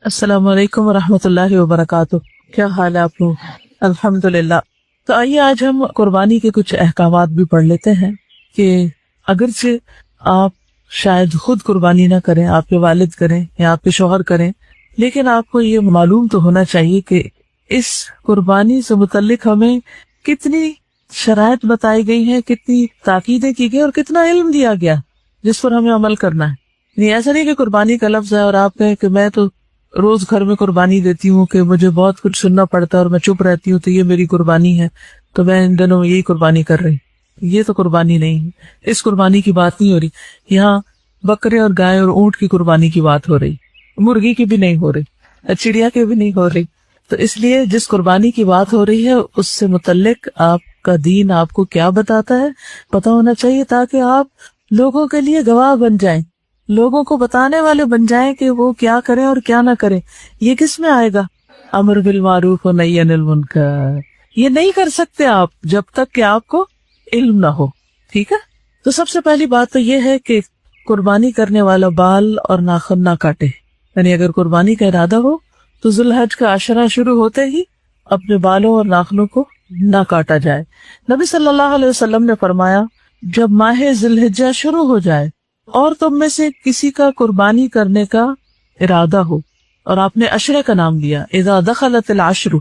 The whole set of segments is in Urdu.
السلام علیکم ورحمۃ اللہ وبرکاتہ. کیا حال ہے آپ لوگ؟ الحمدللہ. تو آئیے آج ہم قربانی کے کچھ احکامات بھی پڑھ لیتے ہیں کہ اگرچہ آپ شاید خود قربانی نہ کریں، آپ کے والد کریں یا آپ کے شوہر کریں، لیکن آپ کو یہ معلوم تو ہونا چاہیے کہ اس قربانی سے متعلق ہمیں کتنی شرائط بتائی گئی ہیں، کتنی تاکیدیں کی گئی اور کتنا علم دیا گیا جس پر ہمیں عمل کرنا ہے. نہیں ایسا نہیں کہ قربانی کا لفظ ہے اور آپ کہیں کہ میں تو روز گھر میں قربانی دیتی ہوں کہ مجھے بہت کچھ سننا پڑتا ہے اور میں چپ رہتی ہوں تو یہ میری قربانی ہے، تو میں ان دنوں یہی قربانی کر رہی. یہ تو قربانی نہیں ہے، اس قربانی کی بات نہیں ہو رہی. یہاں بکرے اور گائے اور اونٹ کی قربانی کی بات ہو رہی، مرغی کی بھی نہیں ہو رہی، چڑیا کی بھی نہیں ہو رہی. تو اس لیے جس قربانی کی بات ہو رہی ہے اس سے متعلق آپ کا دین آپ کو کیا بتاتا ہے پتہ ہونا چاہیے، تاکہ آپ لوگوں کے لیے گواہ بن جائیں، لوگوں کو بتانے والے بن جائیں کہ وہ کیا کریں اور کیا نہ کریں. یہ کس میں آئے گا؟ امر بالمعروف و نہی عن المنکر. یہ نہیں کر سکتے آپ جب تک کہ آپ کو علم نہ ہو. ٹھیک ہے. تو سب سے پہلی بات تو یہ ہے کہ قربانی کرنے والا بال اور ناخن نہ کاٹے. یعنی اگر قربانی کا ارادہ ہو تو ذو الحج کا عشرہ شروع ہوتے ہی اپنے بالوں اور ناخنوں کو نہ کاٹا جائے. نبی صلی اللہ علیہ وسلم نے فرمایا جب ماہ ذی الحجہ شروع ہو جائے اور تم میں سے کسی کا قربانی کرنے کا ارادہ ہو، اور آپ نے عشرے کا نام لیا، اذا دخلت العشر،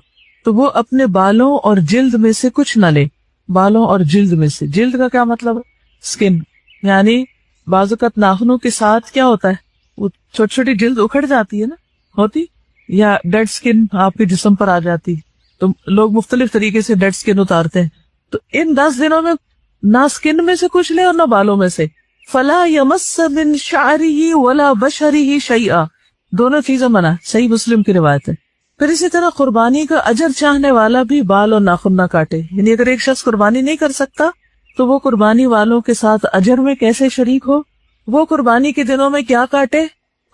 تو وہ اپنے بالوں اور جلد میں سے کچھ نہ لے. بالوں اور جلد میں سے، جلد کا کیا مطلب ہے؟ سکن. یعنی بعض اوقات ناخنوں کے ساتھ کیا ہوتا ہے، وہ چھوٹی چھوٹی جلد اکھڑ جاتی ہے نا، ہوتی، یا ڈیڈ سکن آپ کے جسم پر آ جاتی، تو لوگ مختلف طریقے سے ڈیڈ سکن اتارتے ہیں. تو ان 10 دنوں میں نہ سکن میں سے کچھ لے اور نہ بالوں میں سے. فلا یمس من شعرہ ولا بشرہ شیئا، دونوں چیزیں منع. صحیح مسلم کی روایت ہے. پھر اسی طرح قربانی کا اجر چاہنے والا بھی بال اور ناخن نہ کاٹے. یعنی اگر ایک شخص قربانی نہیں کر سکتا تو وہ قربانی والوں کے ساتھ اجر میں کیسے شریک ہو؟ وہ قربانی کے دنوں میں کیا کاٹے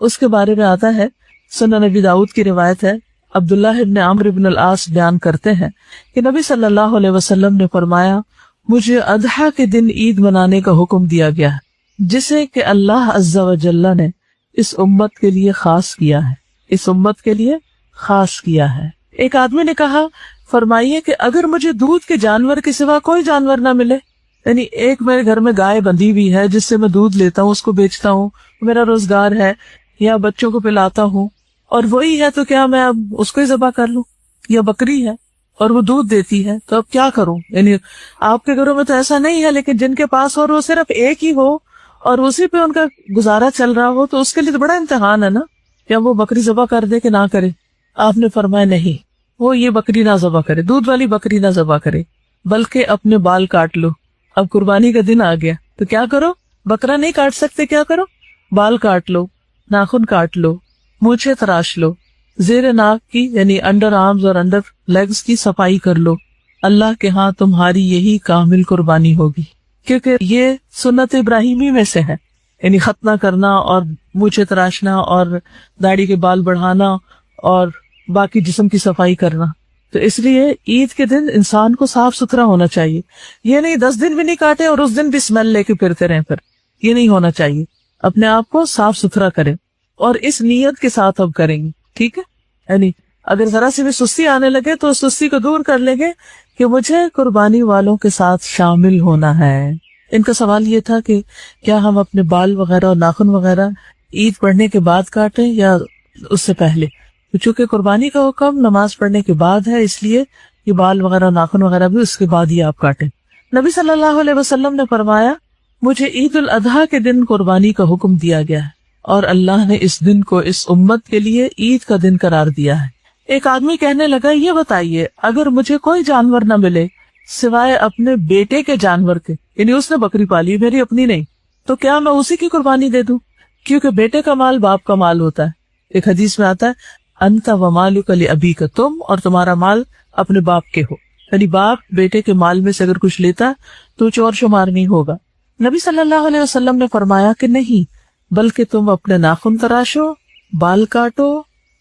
اس کے بارے میں آتا ہے. سنن نبی داؤد کی روایت ہے، عبداللہ ابن عمرو ابن العاص بیان کرتے ہیں کہ نبی صلی اللہ علیہ وسلم نے فرمایا مجھے اضحیٰ کے دن عید منانے کا حکم دیا گیا ہے جسے کہ اللہ عز و جل نے اس امت کے لیے خاص کیا ہے، اس امت کے لیے خاص کیا ہے. ایک آدمی نے کہا فرمائیے کہ اگر مجھے دودھ کے جانور کے سوا کوئی جانور نہ ملے، یعنی ایک میرے گھر میں گائے بندھی ہوئی ہے جس سے میں دودھ لیتا ہوں، اس کو بیچتا ہوں، میرا روزگار ہے، یا بچوں کو پلاتا ہوں، اور وہی ہے تو کیا میں اب اس کو ہی ذبح کر لوں؟ یا بکری ہے اور وہ دودھ دیتی ہے تو اب کیا کروں؟ یعنی آپ کے گھروں میں تو ایسا نہیں ہے، لیکن جن کے پاس اور وہ صرف ایک ہی ہو اور اسی پہ ان کا گزارا چل رہا ہو تو اس کے لیے تو بڑا امتحان ہے نا، کیا وہ بکری ذبح کر دے کہ نہ کرے؟ آپ نے فرمایا نہیں، وہ یہ بکری نہ ذبح کرے، دودھ والی بکری نہ ذبح کرے، بلکہ اپنے بال کاٹ لو. اب قربانی کا دن آ گیا تو کیا کرو؟ بکرا نہیں کاٹ سکتے، کیا کرو؟ بال کاٹ لو، ناخن کاٹ لو، مونچھیں تراش لو، زیر ناک کی یعنی انڈر آرمز اور انڈر لیگز کی صفائی کر لو. اللہ کے ہاں تمہاری یہی کامل قربانی ہوگی، کیونکہ یہ سنت ابراہیمی میں سے ہے، یعنی ختنہ کرنا اور مونچھیں تراشنا اور داڑھی کے بال بڑھانا اور باقی جسم کی صفائی کرنا. تو اس لیے عید کے دن انسان کو صاف ستھرا ہونا چاہیے. یہ نہیں 10 دن بھی نہیں کاٹے اور اس دن بھی اسمیل لے کے پھرتے رہیں، پھر یہ نہیں ہونا چاہیے. اپنے آپ کو صاف ستھرا کریں اور اس نیت کے ساتھ اب کریں گے. ٹھیک ہے. یعنی اگر ذرا سی بھی سستی آنے لگے تو اس سستی کو دور کر لیں گے کہ مجھے قربانی والوں کے ساتھ شامل ہونا ہے. ان کا سوال یہ تھا کہ کیا ہم اپنے بال وغیرہ اور ناخن وغیرہ عید پڑھنے کے بعد کاٹیں یا اس سے پہلے؟ چونکہ قربانی کا حکم نماز پڑھنے کے بعد ہے، اس لیے یہ بال وغیرہ ناخن وغیرہ بھی اس کے بعد ہی آپ کاٹیں. نبی صلی اللہ علیہ وسلم نے فرمایا مجھے عید الاضحیٰ کے دن قربانی کا حکم دیا گیا ہے اور اللہ نے اس دن کو اس امت کے لیے عید کا دن قرار دیا ہے. ایک آدمی کہنے لگا یہ بتائیے اگر مجھے کوئی جانور نہ ملے سوائے اپنے بیٹے کے جانور کے، یعنی اس نے بکری پالی میری اپنی نہیں، تو کیا میں اسی کی قربانی دے دوں؟ کیونکہ بیٹے کا مال باپ کا مال ہوتا ہے. ایک حدیث میں آتا ہے انت ومالک لابیک، تم اور تمہارا مال اپنے باپ کے ہو. یعنی باپ بیٹے کے مال میں سے اگر کچھ لیتا تو چور شمار نہیں ہوگا. نبی صلی اللہ علیہ وسلم نے فرمایا کہ نہیں، بلکہ تم اپنے ناخن تراشو، بال کاٹو،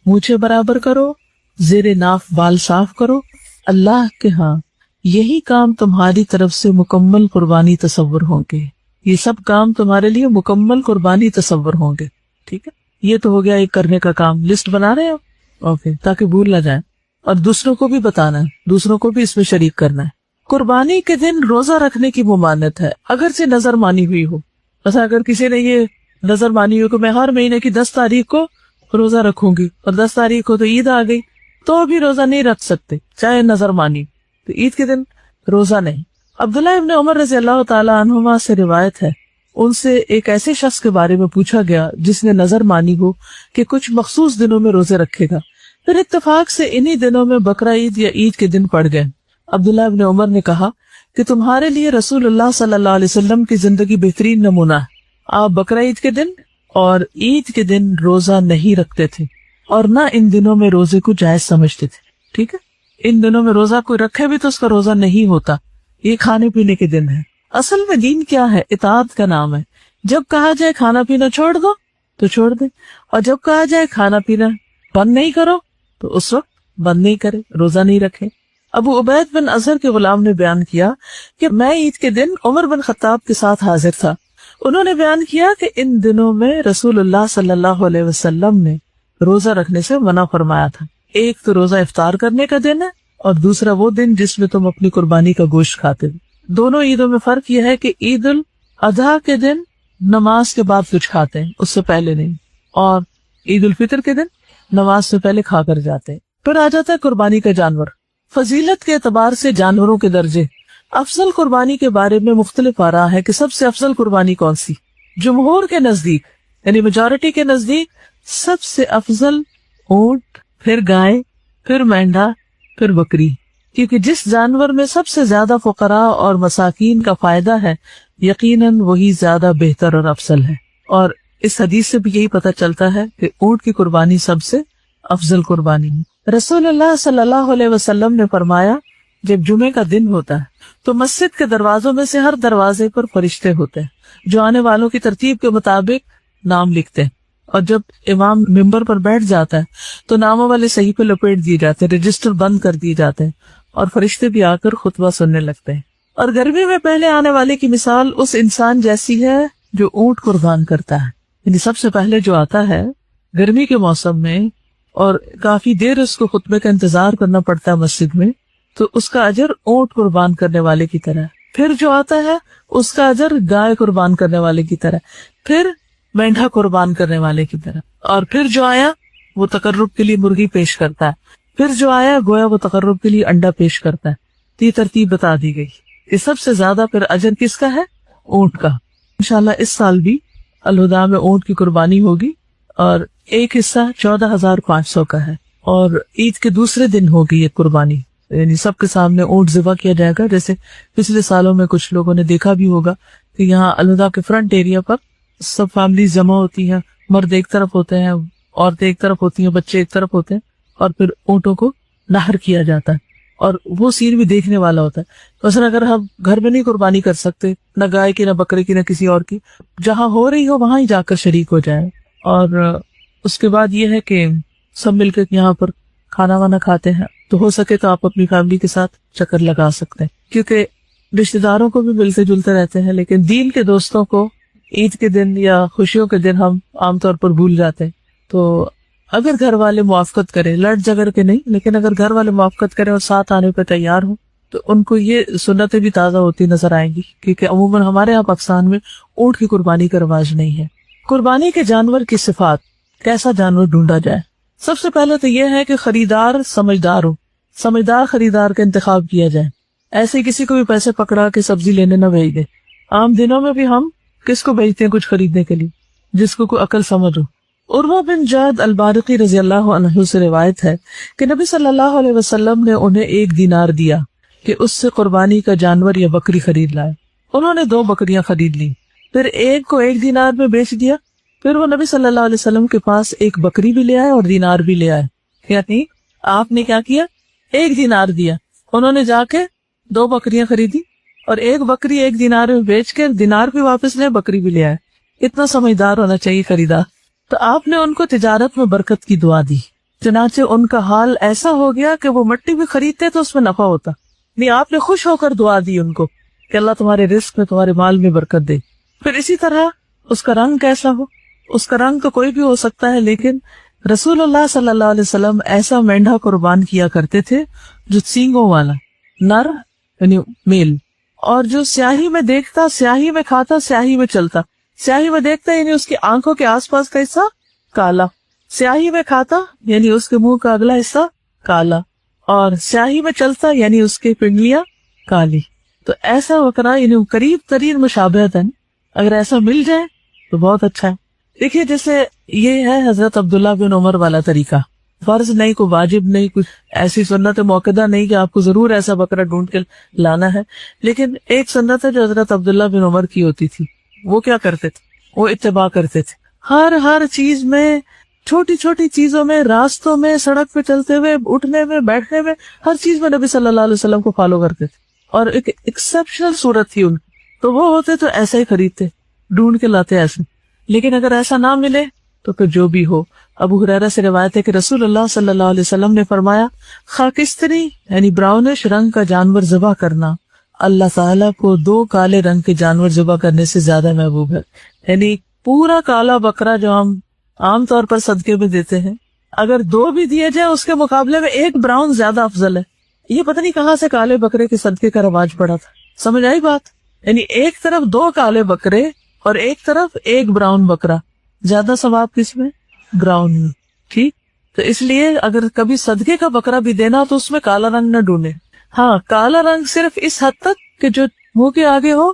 مونچھیں برابر کرو، زیر ناف بال صاف کرو. اللہ کے ہاں یہی کام تمہاری طرف سے مکمل قربانی تصور ہوں گے. یہ سب کام تمہارے لیے مکمل قربانی تصور ہوں گے. ٹھیک ہے. یہ تو ہو گیا ایک کرنے کا کام، لسٹ بنا رہے ہیں آپ، اوکے، تاکہ بھول نہ جائیں، اور دوسروں کو بھی بتانا ہے، دوسروں کو بھی اس میں شریک کرنا ہے۔ قربانی کے دن روزہ رکھنے کی ممانعت ہے اگرچہ نظر مانی ہوئی ہو۔ مثلا اگر کسی نے یہ نظر مانی ہو کہ میں ہر مہینے کی 10 تاریخ کو روزہ رکھوں گی، اور 10 تاریخ کو تو عید آ گئی، تو بھی روزہ نہیں رکھ سکتے چاہے نظر مانی، تو عید کے دن روزہ نہیں۔ عبداللہ ابن عمر رضی اللہ تعالی عنہما سے روایت ہے، ان سے ایک ایسے شخص کے بارے میں پوچھا گیا جس نے نظر مانی ہو کہ کچھ مخصوص دنوں میں روزے رکھے گا، پھر اتفاق سے انہی دنوں میں بقرہ عید یا عید کے دن پڑ گئے۔ عبداللہ ابن عمر نے کہا کہ تمہارے لیے رسول اللہ صلی اللہ علیہ وسلم کی زندگی بہترین نمونہ ہے، آپ بقرہ عید کے دن اور عید کے دن روزہ نہیں رکھتے تھے، اور نہ ان دنوں میں روزے کو جائز سمجھتے تھے۔ ٹھیک ہے، ان دنوں میں روزہ کوئی رکھے بھی تو اس کا روزہ نہیں ہوتا، یہ کھانے پینے کے دن ہے۔ اصل میں دین کیا ہے؟ اطاعت کا نام ہے، جب کہا جائے کھانا پینا چھوڑ دو تو چھوڑ دے، اور جب کہا جائے کھانا پینا بند نہیں کرو تو اس وقت بند نہیں کرے، روزہ نہیں رکھے۔ ابو عبید بن اظہر کے غلام نے بیان کیا کہ میں عید کے دن عمر بن خطاب کے ساتھ حاضر تھا، انہوں نے بیان کیا کہ ان دنوں میں رسول اللہ صلی اللہ علیہ وسلم نے روزہ رکھنے سے منع فرمایا تھا۔ ایک تو روزہ افطار کرنے کا دن ہے، اور دوسرا وہ دن جس میں تم اپنی قربانی کا گوشت کھاتے ہو۔ دونوں عیدوں میں فرق یہ ہے کہ عید الاضحیٰ کے دن نماز کے بعد کچھ کھاتے ہیں، اس سے پہلے نہیں، اور عید الفطر کے دن نماز سے پہلے کھا کر جاتے ہیں۔ پھر آ جاتا ہے قربانی کا جانور۔ فضیلت کے اعتبار سے جانوروں کے درجے، افضل قربانی کے بارے میں مختلف آراء ہے کہ سب سے افضل قربانی کون سی؟ جمہور کے نزدیک، یعنی میجورٹی کے نزدیک، سب سے افضل اونٹ، پھر گائے، پھر مینڈھا، پھر بکری، کیونکہ جس جانور میں سب سے زیادہ فقراء اور مساکین کا فائدہ ہے یقیناً وہی زیادہ بہتر اور افضل ہے۔ اور اس حدیث سے بھی یہی پتہ چلتا ہے کہ اونٹ کی قربانی سب سے افضل قربانی ہے۔ رسول اللہ صلی اللہ علیہ وسلم نے فرمایا، جب جمعے کا دن ہوتا ہے تو مسجد کے دروازوں میں سے ہر دروازے پر فرشتے ہوتے ہیں جو آنے والوں کی ترتیب کے مطابق نام لکھتے ہیں، اور جب امام ممبر پر بیٹھ جاتا ہے تو ناموں والے صحیح پہ لپیٹ دیے جاتے ہیں، رجسٹر بند کر دیے جاتے ہیں، اور فرشتے بھی آ کر خطبہ سننے لگتے ہیں۔ اور گرمی میں پہلے آنے والے کی مثال اس انسان جیسی ہے جو اونٹ قربان کرتا ہے، یعنی سب سے پہلے جو آتا ہے گرمی کے موسم میں، اور کافی دیر اس کو خطبے کا انتظار کرنا پڑتا ہے مسجد میں، تو اس کا اجر اونٹ قربان کرنے والے کی طرح۔ پھر جو آتا ہے اس کا اجر گائے قربان کرنے والے کی طرح، پھر مینڈھا قربان کرنے والے کی طرح، اور پھر جو آیا وہ تقرب کے لیے مرغی پیش کرتا ہے، پھر جو آیا گویا وہ تقرب کے لیے انڈا پیش کرتا ہے۔ تو یہ ترتیب بتا دی گئی۔ یہ سب سے زیادہ پھر اجر کس کا ہے؟ اونٹ کا۔ انشاءاللہ اس سال بھی الہدا میں اونٹ کی قربانی ہوگی، اور ایک حصہ 14,500 کا ہے، اور عید کے دوسرے دن ہوگی یہ قربانی، یعنی سب کے سامنے اونٹ ذبح کیا جائے گا۔ جیسے پچھلے سالوں میں کچھ لوگوں نے دیکھا بھی ہوگا کہ یہاں الہدا کے فرنٹ ایریا پر سب فیملیز جمع ہوتی ہیں، مرد ایک طرف ہوتے ہیں، عورتیں ایک طرف ہوتی ہیں، بچے ایک طرف ہوتے ہیں، اور پھر اونٹوں کو نہر کیا جاتا ہے، اور وہ سین بھی دیکھنے والا ہوتا ہے۔ مثلا اگر ہم گھر میں نہیں قربانی کر سکتے، نہ گائے کی، نہ بکرے کی، نہ کسی اور کی، جہاں ہو رہی ہو وہاں ہی جا کر شریک ہو جائے۔ اور اس کے بعد یہ ہے کہ سب مل کر یہاں پر کھانا وانا کھاتے ہیں، تو ہو سکے تو آپ اپنی فیملی کے ساتھ چکر لگا سکتے ہیں، کیونکہ رشتہ داروں کو بھی ملتے جلتے رہتے ہیں، لیکن دین کے دوستوں کو عید کے دن یا خوشیوں کے دن ہم عام طور پر بھول جاتے ہیں۔ تو اگر گھر والے موافقت کریں، لڑ جگر کے نہیں، لیکن اگر گھر والے موافقت کریں اور ساتھ آنے پہ تیار ہوں، تو ان کو یہ سنتیں بھی تازہ ہوتی نظر آئیں گی، کیونکہ عموماً ہمارے یہاں پاکستان میں اونٹ کی قربانی کا رواج نہیں ہے۔ قربانی کے جانور کی صفات، کیسا جانور ڈھونڈا جائے؟ سب سے پہلے تو یہ ہے کہ خریدار سمجھدار ہو، سمجھدار خریدار کا انتخاب کیا جائے، ایسے کسی کو بھی پیسے پکڑا کے سبزی لینے نہ بھیج دے۔ عام دنوں میں بھی ہم کس کو بھیجتے ہیں کچھ خریدنے کے لیے؟ جس کو کوئی عقل سمجھ ہو۔ عروہ بن جعد البارقی رضی اللہ عنہ سے روایت ہے کہ نبی صلی اللہ علیہ وسلم نے انہیں 1 دینار دیا کہ اس سے قربانی کا جانور یا بکری خرید لائے۔ انہوں نے 2 بکریاں خرید لی، پھر ایک کو 1 دینار میں بیچ دیا، پھر وہ نبی صلی اللہ علیہ وسلم کے پاس 1 بکری بھی لے آئے اور دینار بھی لے آئے۔ یعنی آپ نے کیا کیا؟ 1 دینار دیا، انہوں نے جا کے 2 بکریاں خریدی، اور 1 بکری 1 دینار میں بیچ کے دینار بھی واپس لے، بکری بھی لے آئے۔ اتنا سمجھدار ہونا چاہیے خریدار۔ تو آپ نے ان کو تجارت میں برکت کی دعا دی، چنانچہ ان کا حال ایسا ہو گیا کہ وہ مٹی بھی خریدتے تو اس میں نفع ہوتا، نہیں آپ نے خوش ہو کر دعا دی ان کو کہ اللہ تمہارے رزق میں، تمہارے مال میں برکت دے۔ پھر اسی طرح اس کا رنگ کیسا ہو، اس کا رنگ تو کوئی بھی ہو سکتا ہے، لیکن رسول اللہ صلی اللہ علیہ وسلم ایسا مینڈھا قربان کیا کرتے تھے جو سینگوں والا، نر یعنی میل، اور جو سیاہی میں دیکھتا، سیاہی میں کھاتا، سیاہی میں چلتا. سیاہی میں دیکھتا یعنی اس کی آنکھوں کے آس پاس کا حصہ کالا، سیاہی میں کھاتا یعنی اس کے منہ کا اگلا حصہ کالا، اور سیاہی میں چلتا یعنی اس کی پنڈلیاں کالی. تو ایسا بکرا یعنی قریب ترین مشابہت ہے، اگر ایسا مل جائے تو بہت اچھا ہے. دیکھیے جیسے یہ ہے حضرت عبداللہ بن عمر والا طریقہ، فرض نہیں، کوئی واجب نہیں، کچھ ایسی سنت موقدہ نہیں کہ آپ کو ضرور ایسا بکرا ڈھونڈ کے لانا ہے، لیکن ایک سنت ہے جو حضرت عبداللہ بن عمر کی ہوتی تھی. وہ کیا کرتے تھے؟ وہ اتباع کرتے تھے ہر چیز میں، چھوٹی چھوٹی چیزوں میں، راستوں میں، سڑک پہ چلتے ہوئے، اٹھنے میں، بیٹھنے میں، ہر چیز میں نبی صلی اللہ علیہ وسلم کو فالو کرتے تھے، اور ایک ایکسپشنل صورت تھی ان کی. تو وہ ہوتے تو ایسا ہی خریدتے، ڈھونڈ کے لاتے ایسے. لیکن اگر ایسا نہ ملے تو پھر جو بھی ہو. ابو ہریرہ سے روایت ہے کہ رسول اللہ صلی اللہ علیہ وسلم نے فرمایا، خاکستری یعنی براؤنش رنگ کا جانور ذبح کرنا اللہ تعالیٰ کو 2 کالے رنگ کے جانور ذبح کرنے سے زیادہ محبوب ہے. یعنی پورا کالا بکرا جو ہم عام طور پر صدقے میں دیتے ہیں، اگر 2 بھی دیے جائیں اس کے مقابلے میں 1 براؤن زیادہ افضل ہے. یہ پتہ نہیں کہاں سے کالے بکرے کے صدقے کا رواج پڑا تھا. سمجھ آئی بات؟ یعنی ایک طرف 2 کالے بکرے اور ایک طرف 1 براؤن بکرا، زیادہ ثواب کس میں؟ براؤن میں. ٹھیک، تو اس لیے اگر کبھی صدقے کا بکرا بھی دینا تو اس میں کالا رنگ نہ ڈھونڈے. ہاں، کالا رنگ صرف اس حد تک کہ جو منہ کے آگے ہو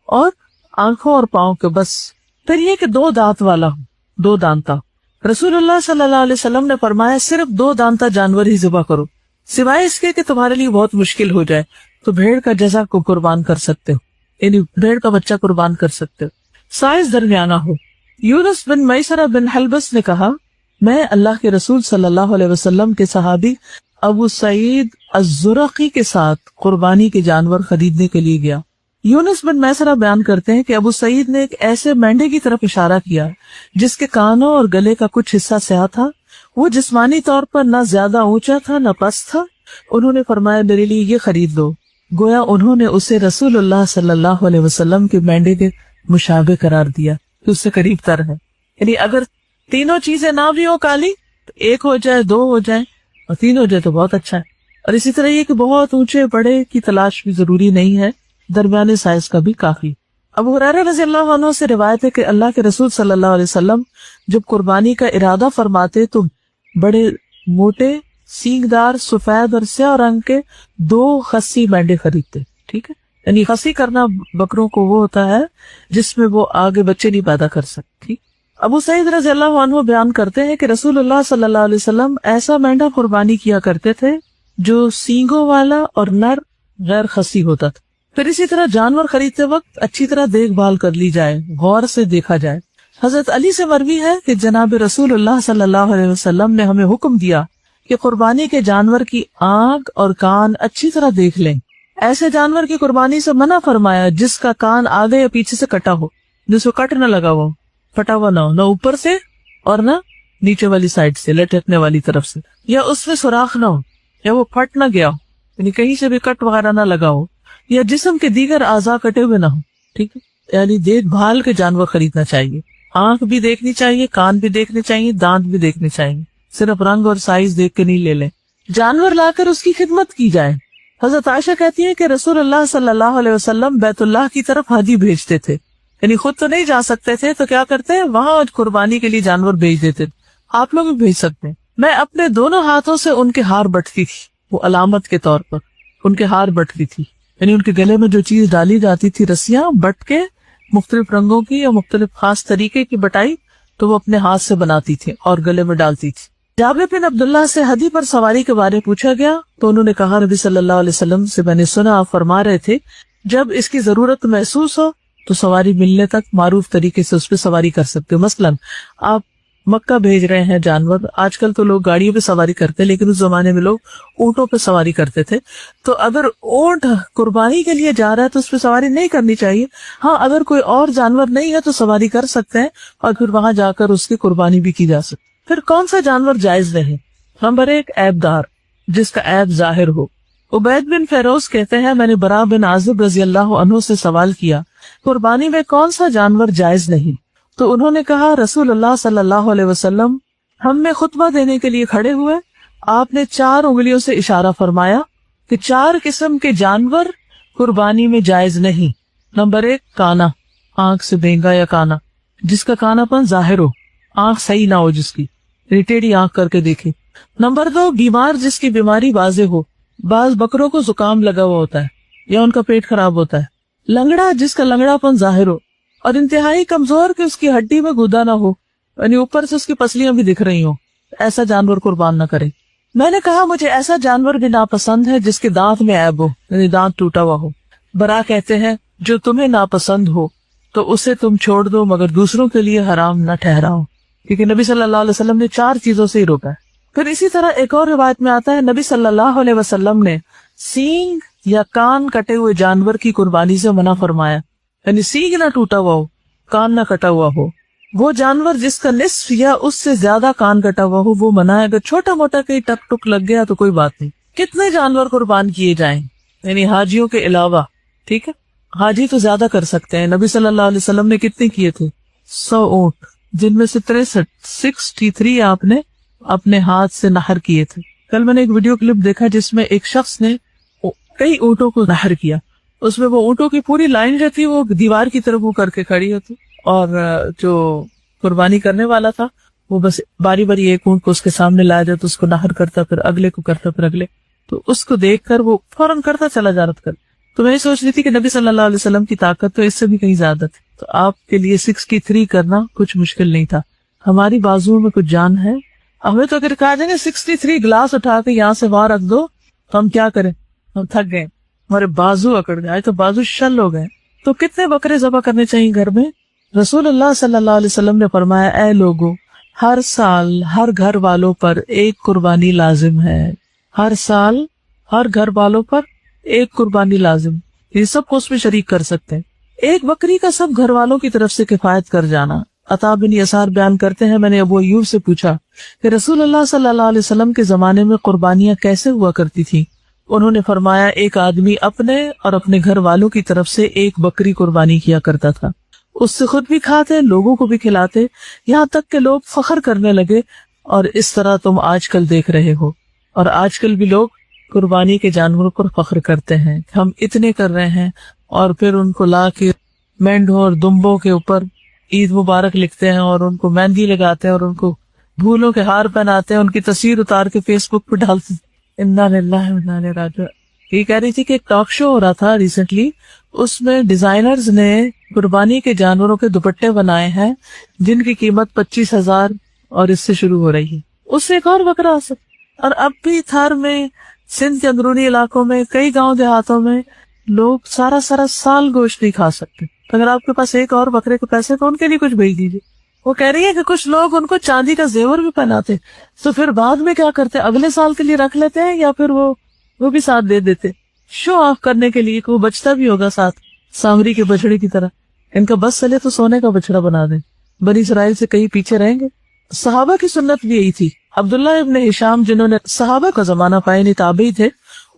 اور آنکھوں اور پاؤں کے، بس. پھر یہ کہ 2 دانت والا ہو، 2 دانتا. رسول اللہ صلی اللہ علیہ وسلم نے فرمایا صرف 2 دانتا جانور ہی ذبح کرو، سوائے اس کے کہ تمہارے لیے بہت مشکل ہو جائے تو بھیڑ کا جزا کو قربان کر سکتے ہو، یعنی بھیڑ کا بچہ قربان کر سکتے ہو، سائز درمیانہ ہو. یونس بن میسرہ بن حلبس نے کہا، میں اللہ کے رسول صلی اللہ علیہ وسلم کے صحابی ابو سعید الزرقی کے ساتھ قربانی کے جانور خریدنے کے لیے گیا. یونس بن میسرہ بیان کرتے ہیں کہ ابو سعید نے ایک ایسے مینڈے کی طرف اشارہ کیا جس کے کانوں اور گلے کا کچھ حصہ سیاہ تھا. وہ جسمانی طور پر نہ زیادہ اونچا تھا نہ پست تھا. انہوں نے فرمایا میرے لیے یہ خرید لو. گویا انہوں نے اسے رسول اللہ صلی اللہ علیہ وسلم کے مینڈے کے مشابہ قرار دیا کہ اس سے قریب تر ہے. یعنی اگر تینوں چیزیں نہ بھی ہو کالی تو 1 ہو جائے، 2 ہو جائے اور 3 ہو جائے تو بہت اچھا ہے. اور اسی طرح یہ کہ بہت اونچے بڑے کی تلاش بھی ضروری نہیں ہے، درمیانے سائز کا بھی کافی. ابو ہریرہ رضی اللہ عنہ سے روایت ہے کہ اللہ کے رسول صلی اللہ علیہ وسلم جب قربانی کا ارادہ فرماتے تو بڑے موٹے سینگ دار سفید اور سیاہ رنگ کے 2 خصی مینڈے خریدتے. ٹھیک ہے، یعنی خصی کرنا بکروں کو وہ ہوتا ہے جس میں وہ آگے بچے نہیں پیدا کر سکتے. ٹھیک. ابو سعید رضی اللہ عنہ بیان کرتے ہیں کہ رسول اللہ صلی اللہ علیہ وسلم ایسا مینڈا قربانی کیا کرتے تھے جو سینگوں والا اور نر غیر خصی ہوتا تھا. پھر اسی طرح جانور خریدتے وقت اچھی طرح دیکھ بھال کر لی جائے، غور سے دیکھا جائے. حضرت علی سے مروی ہے کہ جناب رسول اللہ صلی اللہ علیہ وسلم نے ہمیں حکم دیا کہ قربانی کے جانور کی آنکھ اور کان اچھی طرح دیکھ لیں. ایسے جانور کی قربانی سے منع فرمایا جس کا کان آگے یا پیچھے سے کٹا ہو، جس کو کٹ نہ لگا ہو، پھٹا ہوا نہ ہو، نہ اوپر سے اور نہ نیچے والی سائڈ سے، لٹکنے والی طرف سے، یا اس میں سوراخ نہ ہو، یا وہ پھٹ نہ گیا ہو، یعنی کہیں سے بھی کٹ وغیرہ نہ لگا ہو، یا جسم کے دیگر اعضاء کٹے ہوئے نہ ہو. ٹھیک ہے، یعنی دیکھ بھال کے جانور خریدنا چاہیے. آنکھ بھی دیکھنی چاہیے، کان بھی دیکھنے چاہیے، دانت بھی دیکھنے چاہیے. صرف رنگ اور سائز دیکھ کے نہیں لے لیں. جانور لا کر اس کی خدمت کی جائے. حضرت عائشہ کہتی ہے کہ رسول اللہ صلی اللہ علیہ وسلم بیت اللہ کی طرف ہدی بھیجتے تھے، یعنی خود تو نہیں جا سکتے تھے تو کیا کرتے، وہاں قربانی کے لیے جانور بھیج دیتے. آپ لوگ بھی بھیج سکتے ہیں. میں اپنے دونوں ہاتھوں سے ان کے ہار بٹتی تھی، وہ علامت کے طور پر ان کے ہار بٹتی تھی، یعنی ان کے گلے میں جو چیز ڈالی جاتی تھی، رسیاں بٹ کے مختلف رنگوں کی یا مختلف خاص طریقے کی بٹائی، تو وہ اپنے ہاتھ سے بناتی تھی اور گلے میں ڈالتی تھی. جابر بن عبداللہ سے ہدی پر سواری کے بارے پوچھا گیا تو انہوں نے کہا، نبی صلی اللہ علیہ وسلم سے میں نے سنا آپ فرما رہے تھے جب اس کی ضرورت محسوس ہو تو سواری ملنے تک معروف طریقے سے اس پہ سواری کر سکتے ہو. مثلاً آپ مکہ بھیج رہے ہیں جانور، آج کل تو لوگ گاڑیوں پہ سواری کرتے ہیں لیکن اس زمانے میں لوگ اونٹوں پہ سواری کرتے تھے. تو اگر اونٹ قربانی کے لیے جا رہا ہے تو اس پہ سواری نہیں کرنی چاہیے. ہاں، اگر کوئی اور جانور نہیں ہے تو سواری کر سکتے ہیں اور پھر وہاں جا کر اس کی قربانی بھی کی جا سکتی. پھر کون سا جانور جائز نہیں؟ نمبر 1، عیب دار، جس کا عیب ظاہر ہو. عبید بن فیروز کہتے ہیں میں نے براء بن عازب رضی اللہ عنہ سے سوال کیا، قربانی میں کون سا جانور جائز نہیں؟ تو انہوں نے کہا رسول اللہ صلی اللہ علیہ وسلم ہم میں خطبہ دینے کے لیے کھڑے ہوئے، آپ نے 4 انگلیوں سے اشارہ فرمایا کہ 4 قسم کے جانور قربانی میں جائز نہیں۔ نمبر 1 کانا، آنکھ سے بینگا یا کانا، جس کا کانا پن ظاہر ہو، آنکھ صحیح نہ ہو، جس کی ٹیڑھی آنکھ کر کے دیکھے۔ نمبر 2 بیمار، جس کی بیماری واضح ہو، بعض بکروں کو زکام لگا ہوا ہوتا ہے یا ان کا پیٹ خراب ہوتا ہے۔ لنگڑا، جس کا لنگڑا پن ظاہر ہو، اور انتہائی کمزور کہ اس کی ہڈی میں گودا نہ ہو، یعنی اوپر سے اس کی پسلیاں بھی دکھ رہی ہوں، ایسا جانور قربان نہ کرے۔ میں نے کہا مجھے ایسا جانور بھی ناپسند ہے جس کے دانت میں عیب ہو، یعنی دانت ٹوٹا ہوا ہو۔ برا کہتے ہیں جو تمہیں ناپسند ہو تو اسے تم چھوڑ دو مگر دوسروں کے لیے حرام نہ ٹھہراؤ، کیونکہ نبی صلی اللہ علیہ وسلم نے 4 چیزوں سے ہی روکا ہے۔ پھر اسی طرح ایک اور روایت میں آتا ہے نبی صلی اللہ علیہ وسلم نے سینگ یا کان کٹے ہوئے جانور کی قربانی سے منع فرمایا، یعنی سینگ نہ ٹوٹا ہوا ہو، کان نہ کٹا ہوا ہو۔ وہ جانور جس کا نصف یا اس سے زیادہ کان کٹا ہوا ہو وہ منع ہے، اگر چھوٹا موٹا کہیں ٹک ٹک لگ گیا تو کوئی بات نہیں۔ کتنے جانور قربان کیے جائیں، یعنی حاجیوں کے علاوہ، ٹھیک ہے، حاجی تو زیادہ کر سکتے ہیں۔ نبی صلی اللہ علیہ وسلم نے کتنے کیے تھے؟ 100 اونٹ، جن میں سے 63 آپ نے اپنے ہاتھ سے نہر کیے تھے۔ کل میں نے ایک ویڈیو کلپ دیکھا جس میں ایک شخص نے کئی اونٹوں کو نہر کیا، اس میں وہ اونٹوں کی پوری لائن جو تھی وہ دیوار کی طرف وہ کر کے کھڑی ہوتی، اور جو قربانی کرنے والا تھا وہ بس باری باری ایک اونٹ کو اس کے سامنے لایا جاتا، اس کو نہر کرتا، پھر اگلے کو کرتا، پھر اگلے، تو اس کو دیکھ کر وہ فوراً کرتا چلا جا رہا تھا۔ تو میں سوچ رہی تھی کہ نبی صلی اللہ علیہ وسلم کی طاقت تو اس سے بھی کہیں زیادہ تھی، تو آپ کے لیے 63 کرنا کچھ مشکل نہیں تھا۔ ہماری بازوؤں میں کچھ جان ہے، ہمیں تو اگر کہا جائے 63 گلاس اٹھا کے یہاں سے وہاں رکھ دو تو ہم کیا کریں، ہم تھک گئے، ہمارے بازو اکڑ گئے، تو بازو شل ہو گئے۔ تو کتنے بکرے ذبح کرنے چاہیے گھر میں؟ رسول اللہ صلی اللہ علیہ وسلم نے فرمایا اے لوگوں، ہر سال ہر گھر والوں پر ایک قربانی لازم ہے، ہر سال ہر گھر والوں پر ایک قربانی لازم، یہ سب کو اس میں شریک کر سکتے ہیں۔ ایک بکری کا سب گھر والوں کی طرف سے کفایت کر جانا۔ عطا بن یسار بیان کرتے ہیں میں نے ابو ایوب سے پوچھا کہ رسول اللہ صلی اللہ علیہ وسلم کے زمانے میں قربانیاں کیسے ہوا کرتی تھی؟ انہوں نے فرمایا ایک آدمی اپنے اور اپنے گھر والوں کی طرف سے ایک بکری قربانی کیا کرتا تھا، اس سے خود بھی کھاتے، لوگوں کو بھی کھلاتے، یہاں تک کہ لوگ فخر کرنے لگے، اور اس طرح تم آج کل دیکھ رہے ہو۔ اور آج کل بھی لوگ قربانی کے جانوروں پر فخر کرتے ہیں، ہم اتنے کر رہے ہیں، اور پھر ان کو لا کے مینڈوں اور دمبوں کے اوپر عید مبارک لکھتے ہیں، اور ان کو مہندی لگاتے ہیں، اور ان کو پھولوں کے ہار پہناتے ہیں، ان کی تصویر اتار کے فیس بک پہ ڈالتے ہیں۔ انا للہ و انا الیہ راجعون۔ یہ کہہ رہی تھی کہ ایک ٹاک شو ہو رہا تھا ریسنٹلی، اس میں ڈیزائنرز نے قربانی کے جانوروں کے دوپٹے بنائے ہیں جن کی قیمت 25,000 اور اس سے شروع ہو رہی ہے، اس سے ایک اور بکرا آ سکتا۔ اور اب بھی تھار میں، سندھ کے اندرونی علاقوں میں، کئی گاؤں دیہاتوں میں لوگ سارا سال گوشت نہیں کھا سکتے۔ اگر آپ کے پاس ایک اور بکرے کے پیسے تو ان کے لیے کچھ بھیج دیجیے۔ وہ کہہ رہی ہے کہ کچھ لوگ ان کو چاندی کا زیور بھی پہناتے، تو پھر بعد میں کیا کرتے، اگلے سال کے لیے رکھ لیتے ہیں، یا پھر وہ بھی ساتھ دے دیتے، شو آف کرنے کے لیے کہ وہ بچتا بھی ہوگا ساتھ، سامری کے بچڑے کی طرح۔ ان کا بس چلے تو سونے کا بچڑا بنا دیں، بنی اسرائیل سے کہیں پیچھے رہیں گے۔ صحابہ کی سنت بھی یہی تھی۔ عبداللہ ابن ہشام جنہوں نے صحابہ کا زمانہ پائے، نہیں تابعی تھے،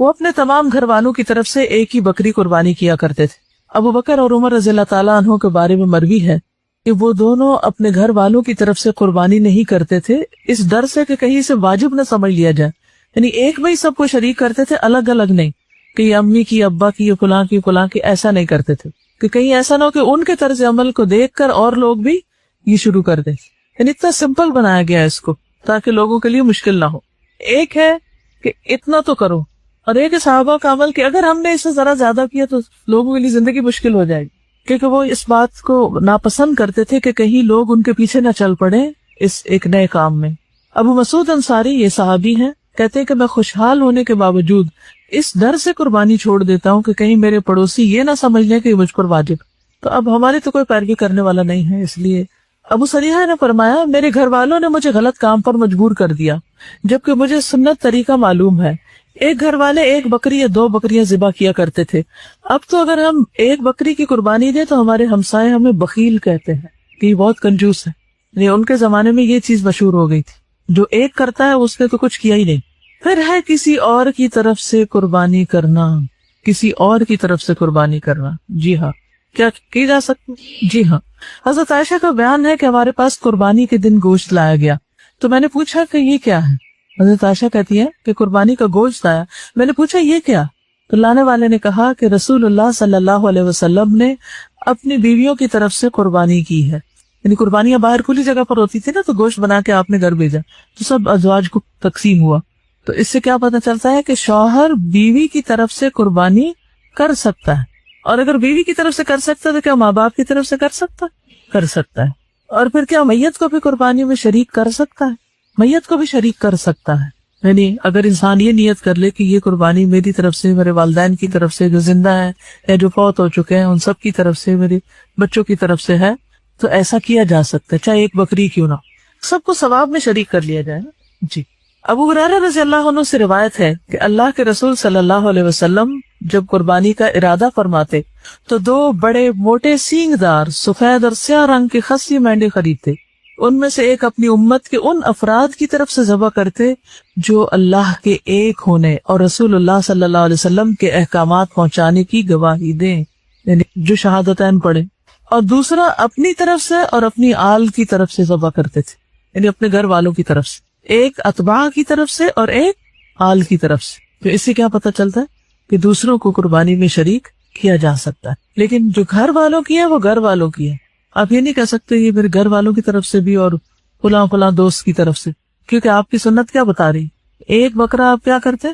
وہ اپنے تمام گھر والوں کی طرف سے ایک ہی بکری قربانی کیا کرتے تھے۔ ابو بکر اور عمر رضی اللہ تعالیٰ عنہ کے بارے میں مروی ہے کہ وہ دونوں اپنے گھر والوں کی طرف سے قربانی نہیں کرتے تھے، اس ڈر سے کہ کہیں اسے واجب نہ سمجھ لیا جائے، یعنی ایک میں ہی سب کو شریک کرتے تھے، الگ الگ نہیں کہ یہ امی کی، ابا کی، فلاں کی، ایسا نہیں کرتے تھے کہ کہیں ایسا نہ ہو کہ ان کے طرز عمل کو دیکھ کر اور لوگ بھی یہ شروع کر دیں۔ یعنی اتنا سمپل بنایا گیا ہے اس کو تاکہ لوگوں کے لیے مشکل نہ ہو۔ ایک ہے کہ اتنا تو کرو، اور ایک ہے صحابہ کا عمل کہ اگر ہم نے اس سے ذرا زیادہ کیا تو لوگوں کے لیے زندگی مشکل ہو جائے گی، کیونکہ وہ اس بات کو ناپسند کرتے تھے کہ کہیں لوگ ان کے پیچھے نہ چل پڑے اس ایک نئے کام میں۔ ابو مسعود انصاری یہ صحابی ہیں، کہتے ہیں کہ میں خوشحال ہونے کے باوجود اس ڈر سے قربانی چھوڑ دیتا ہوں کہ کہیں میرے پڑوسی یہ نہ سمجھ لیں کہ مجھ پر واجب۔ تو اب ہماری تو کوئی پیروی کرنے والا نہیں ہے، اس لیے ابو سریحہ نے فرمایا میرے گھر والوں نے مجھے غلط کام پر مجبور کر دیا جبکہ مجھے سنت طریقہ معلوم ہے۔ ایک گھر والے ایک بکری یا 2 بکریاں ذبح کیا کرتے تھے، اب تو اگر ہم ایک بکری کی قربانی دیں تو ہمارے ہمسائے ہمیں بخیل کہتے ہیں کہ یہ بہت کنجوس ہے۔ یعنی ان کے زمانے میں یہ چیز مشہور ہو گئی تھی، جو ایک کرتا ہے اس نے تو کچھ کیا ہی نہیں۔ پھر ہے کسی اور کی طرف سے قربانی کرنا، کسی اور کی طرف سے قربانی کرنا۔ جی ہاں، کیا کی جا سکتی؟ جی ہاں، حضرت عائشہ کا بیان ہے کہ ہمارے پاس قربانی کے دن گوشت لایا گیا، تو میں نے پوچھا کہ یہ کیا ہے؟ حضرت عائشہ کہتی ہے کہ قربانی کا گوشت آیا، میں نے پوچھا یہ کیا؟ تو لانے والے نے کہا کہ رسول اللہ صلی اللہ علیہ وسلم نے اپنی بیویوں کی طرف سے قربانی کی ہے، یعنی قربانیاں باہر کھلی جگہ پر ہوتی تھی نا، تو گوشت بنا کے آپ نے گھر بھیجا تو سب ازواج کو تقسیم ہوا۔ تو اس سے کیا پتہ چلتا ہے کہ شوہر بیوی کی طرف سے قربانی کر سکتا ہے، اور اگر بیوی کی طرف سے کر سکتا ہے تو کیا ماں باپ کی طرف سے کر سکتا ہے، اور پھر کیا میت کو بھی قربانی میں شریک کر سکتا ہے؟ میت کو بھی شریک کر سکتا ہے، یعنی اگر انسان یہ نیت کر لے کہ یہ قربانی میری طرف سے، میرے والدین کی طرف سے جو زندہ ہیں یا جو فوت ہو چکے ہیں ان سب کی طرف سے، میرے بچوں کی طرف سے ہے، تو ایسا کیا جا سکتا ہے، چاہے ایک بکری کیوں نہ، سب کو ثواب میں شریک کر لیا جائے نا۔ جی، ابو ہریرہ رضی اللہ عنہ سے روایت ہے کہ اللہ کے رسول صلی اللہ علیہ وسلم جب قربانی کا ارادہ فرماتے تو 2 بڑے موٹے سینگ دار سفید اور سیاہ رنگ کے خصی مینڈے خریدتے، ان میں سے ایک اپنی امت کے ان افراد کی طرف سے ذبح کرتے جو اللہ کے ایک ہونے اور رسول اللہ صلی اللہ علیہ وسلم کے احکامات پہنچانے کی گواہی دیں، یعنی جو شہادتین پڑھے، اور دوسرا اپنی طرف سے اور اپنی آل کی طرف سے ذبح کرتے تھے، یعنی اپنے گھر والوں کی طرف سے، ایک اتباع کی طرف سے اور ایک آل کی طرف سے۔ تو اس سے کیا پتہ چلتا ہے کہ دوسروں کو قربانی میں شریک کیا جا سکتا ہے، لیکن جو گھر والوں کی ہے وہ گھر والوں کی ہے، آپ یہ نہیں کہہ سکتے یہ میرے گھر والوں کی طرف سے بھی اور فلاں دوست کی طرف سے، کیونکہ آپ کی سنت کیا بتا رہی، ایک بکرا آپ کیا کرتے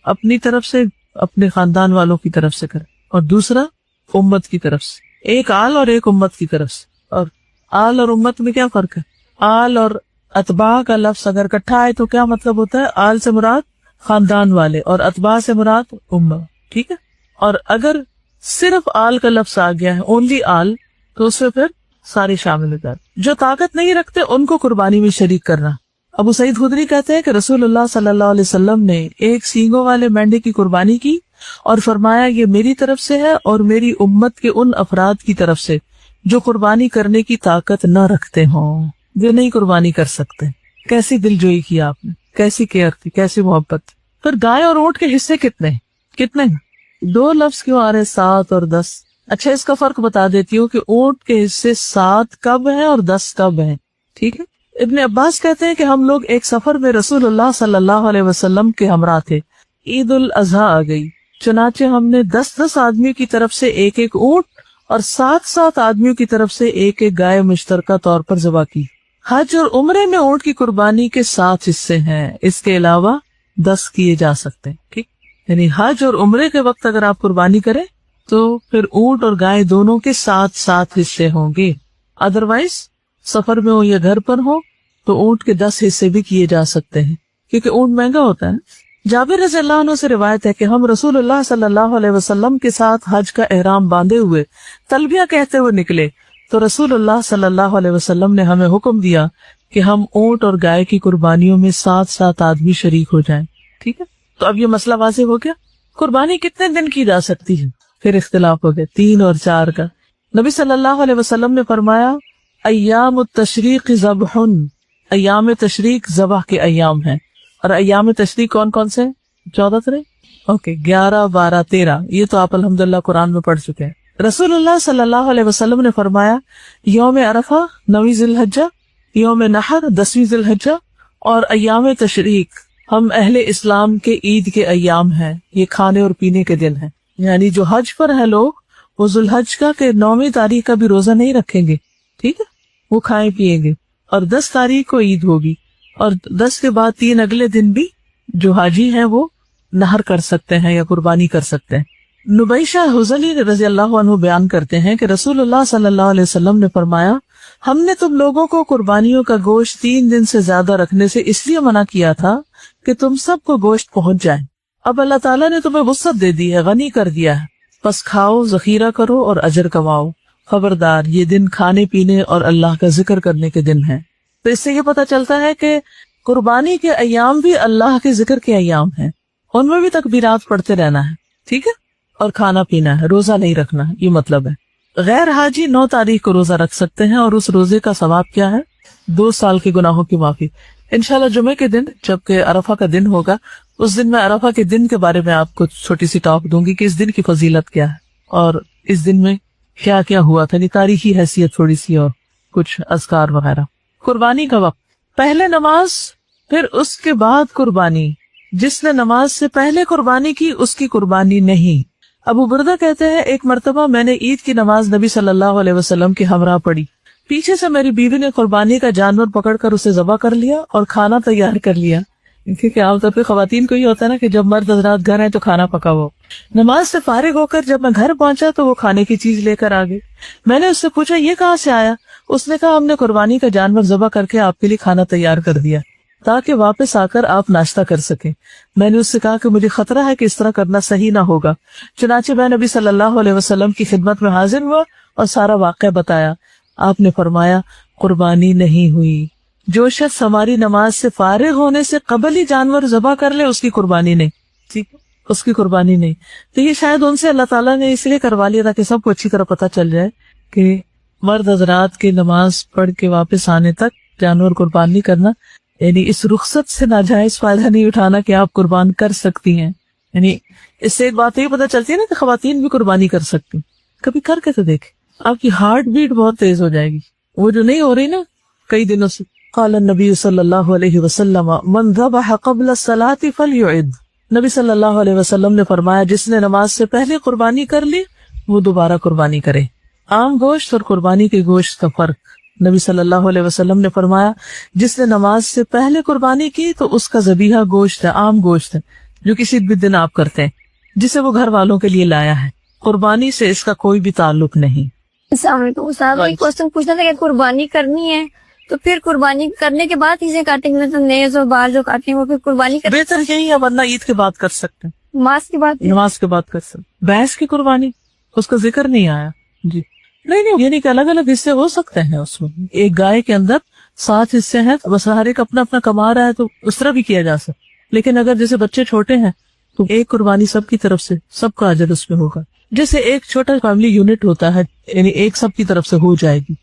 اپنی طرف سے اپنے خاندان والوں کی طرف سے کریں، اور دوسرا امت کی طرف سے، ایک آل اور ایک امت کی طرف سے۔ اور آل اور امت میں کیا فرق ہے؟ آل اور اتباع کا لفظ اگر اکٹھا آئے تو کیا مطلب ہوتا ہے؟ آل سے مراد خاندان والے اور اتباع سے مراد امت، ٹھیک ہے؟ اور اگر صرف آل کا لفظ آ گیا ہے، اونلی آل، تو اس میں پھر سارے شامل ہو جاتے، جو طاقت نہیں رکھتے ان کو قربانی میں شریک کرنا۔ ابو سعید خدری کہتے ہیں کہ رسول اللہ صلی اللہ علیہ وسلم نے ایک سینگوں والے مینڈے کی قربانی کی اور فرمایا یہ میری طرف سے ہے اور میری امت کے ان افراد کی طرف سے جو قربانی کرنے کی طاقت نہ رکھتے ہوں، جو نہیں قربانی کر سکتے۔ کیسی دل جوئی کی آپ نے، کیسی کیئر تھی، کیسی محبت۔ پھر گائے اور اونٹ کے حصے کتنے ہیں؟ 2 لفظ کیوں آ رہے، 7 اور 10؟ اچھا، اس کا فرق بتا دیتی ہوں کہ اونٹ کے حصے 7 کب ہیں اور 10 کب ہیں، ٹھیک ہے؟ ابن عباس کہتے ہیں کہ ہم لوگ ایک سفر میں رسول اللہ صلی اللہ علیہ وسلم کے ہمراہ تھے، عید الاضحیٰ آ گئی، چنانچہ ہم نے 10 آدمیوں کی طرف سے ایک اونٹ اور 7 آدمیوں کی طرف سے ایک گائے مشترکہ طور پر ذبح کی۔ حج اور عمرے میں اونٹ کی قربانی کے 7 حصے ہیں، اس کے علاوہ 10 کیے جا سکتے ہیں، ٹھیک؟ یعنی حج اور عمرے کے وقت اگر آپ قربانی کریں تو پھر اونٹ اور گائے دونوں کے 7 حصے ہوں گے، ادروائز سفر میں ہو یا گھر پر ہو تو اونٹ کے 10 حصے بھی کیے جا سکتے ہیں، کیونکہ اونٹ مہنگا ہوتا ہے۔ جابر رضی اللہ عنہ سے روایت ہے کہ ہم رسول اللہ صلی اللہ علیہ وسلم کے ساتھ حج کا احرام باندھے ہوئے تلبیہ کہتے ہوئے نکلے تو رسول اللہ صلی اللہ علیہ وسلم نے ہمیں حکم دیا کہ ہم اونٹ اور گائے کی قربانیوں میں 7 آدمی شریک ہو جائیں، ٹھیک ہے؟ تو اب یہ مسئلہ واضح ہو گیا۔ قربانی کتنے دن کی جا سکتی ہے؟ پھر اختلاف ہو گیا 3 اور 4 کا۔ نبی صلی اللہ علیہ وسلم نے فرمایا ایام التشریق ذبح، ایام تشریق ذبح کے ایام ہیں، اور ایام تشریق کون کون سے؟ 14 تھے، اوکے، 11 12 13، یہ تو آپ الحمدللہ قرآن میں پڑھ چکے ہیں۔ رسول اللہ صلی اللہ علیہ وسلم نے فرمایا یوم عرفہ 9 ذی الحجہ، یوم نحر 10 ذی الحجہ، اور ایام تشریق ہم اہل اسلام کے عید کے ایام ہیں، یہ کھانے اور پینے کے دن ہیں، یعنی جو حج پر ہیں لوگ وہ ذو الحج کا کہ 9ویں تاریخ کا بھی روزہ نہیں رکھیں گے، ٹھیک ہے، وہ کھائیں پیئیں گے، اور 10 تاریخ کو عید ہوگی، اور 10 کے بعد 3 اگلے دن بھی جو حاجی ہیں وہ نہر کر سکتے ہیں یا قربانی کر سکتے ہیں۔ نبیشہ حزلی رضی اللہ عنہ بیان کرتے ہیں کہ رسول اللہ صلی اللہ علیہ وسلم نے فرمایا ہم نے تم لوگوں کو قربانیوں کا گوشت 3 دن سے زیادہ رکھنے سے اس لیے منع کیا تھا کہ تم سب کو گوشت پہنچ جائے، اب اللہ تعالیٰ نے تمہیں وسعت دے دی ہے، غنی کر دیا ہے، بس کھاؤ، ذخیرہ کرو اور اجر کماؤ، خبردار یہ دن کھانے پینے اور اللہ کا ذکر کرنے کے دن ہیں۔ تو اس سے یہ پتہ چلتا ہے کہ قربانی کے ایام بھی اللہ کے ذکر کے ایام ہیں، ان میں بھی تکبیرات پڑھتے رہنا ہے، ٹھیک ہے، اور کھانا پینا ہے، روزہ نہیں رکھنا، یہ مطلب ہے۔ غیر حاجی 9 تاریخ کو روزہ رکھ سکتے ہیں، اور اس روزے کا ثواب کیا ہے؟ 2 سال کے گناہوں کی معافی۔ انشاءاللہ جمعے کے دن جبکہ عرفہ کا دن ہوگا، اس دن میں عرفہ کے دن کے بارے میں آپ کو چھوٹی سی ٹاک دوں گی کہ اس دن کی فضیلت کیا ہے اور اس دن میں کیا کیا ہوا تھا، یہ تاریخی حیثیت تھوڑی سی اور کچھ اذکار وغیرہ. قربانی کا وقت، پہلے نماز پھر اس کے بعد قربانی. جس نے نماز سے پہلے قربانی کی اس کی قربانی نہیں. ابو بردہ کہتے ہیں ایک مرتبہ میں نے عید کی نماز نبی صلی اللہ علیہ وسلم کے ہمراہ پڑھی. پیچھے سے میری بیوی نے قربانی کا جانور پکڑ کر اسے ذبح کر لیا اور کھانا تیار کر لیا، کیونکہ عام طور پہ خواتین کو یہ ہوتا ہے نا کہ جب مرد حضرات گھر ہیں تو کھانا پکا ہو. نماز سے فارغ ہو کر جب میں گھر پہنچا تو وہ کھانے کی چیز لے کر آ گئے. میں نے اس سے پوچھا یہ کہاں سے آیا؟ اس نے کہا ہم نے قربانی کا جانور ذبح کر کے آپ کے لیے کھانا تیار کر دیا تاکہ واپس آ کر آپ ناشتہ کر سکیں. میں نے اس سے کہا کہ مجھے خطرہ ہے کہ اس طرح کرنا صحیح نہ ہوگا. چنانچہ میں نبی صلی اللہ علیہ وسلم کی خدمت میں حاضر ہوا اور سارا واقعہ بتایا. آپ نے فرمایا قربانی نہیں ہوئی. جو شخص ہماری نماز سے فارغ ہونے سے قبل ہی جانور ذبح کر لے اس کی قربانی نہیں. ٹھیک، اس کی قربانی نہیں. تو یہ شاید ان سے اللہ تعالیٰ نے اس لیے کروا لیا تاکہ سب کو اچھی طرح پتہ چل جائے کہ مرد حضرات کی نماز پڑھ کے واپس آنے تک جانور قربان نہیں کرنا. یعنی اس رخصت سے ناجائز فائدہ نہیں اٹھانا کہ آپ قربان کر سکتی ہیں. یعنی اس سے ایک بات یہ پتہ چلتی ہے نا کہ خواتین بھی قربانی کر سکتی. کبھی کر کے تو دیکھیں، آپ کی ہارٹ بیٹ بہت تیز ہو جائے گی، وہ جو نہیں ہو رہی نا کئی دنوں سے. قال النبی صلی اللہ علیہ وسلم من ذبح قبل الصلاة فلیعد. نبی صلی اللہ علیہ وسلم نے فرمایا جس نے نماز سے پہلے قربانی کر لی وہ دوبارہ قربانی کرے. عام گوشت اور قربانی کے گوشت کا فرق. نبی صلی اللہ علیہ وسلم نے فرمایا جس نے نماز سے پہلے قربانی کی تو اس کا ذبیحہ گوشت ہے، عام گوشت ہے جو کسی بھی دن آپ کرتے ہیں، جسے وہ گھر والوں کے لیے لایا ہے. قربانی سے اس کا کوئی بھی تعلق نہیں. السلام علیکم. صاحب ایک کوشچن پوچھنا تھا کہ قربانی کرنی ہے تو پھر قربانی کرنے کے بعد چیزیں کاٹیں گے، مطلب نیز اور بال جو کاٹیں وہ پھر قربانی کریں؟ بہتر یہی ہے، ورنہ عید کے بعد کر سکتے ہیں، نماز کے بعد. نماز کے بعد کر سکتے. بھینس کی قربانی اس کا ذکر نہیں آیا. جی نہیں، یعنی کہ الگ الگ حصے ہو سکتے ہیں اس میں. ایک گائے کے اندر 7 حصے ہیں، بس ہر ایک اپنا اپنا کما رہا ہے تو اس طرح بھی کیا جا سکتا. لیکن اگر جیسے بچے چھوٹے ہیں تو ایک قربانی سب کی طرف سے، سب کا اجر اس میں ہوگا. جیسے ایک چھوٹا فیملی یونٹ ہوتا ہے، یعنی ایک سب کی طرف سے ہو جائے گی.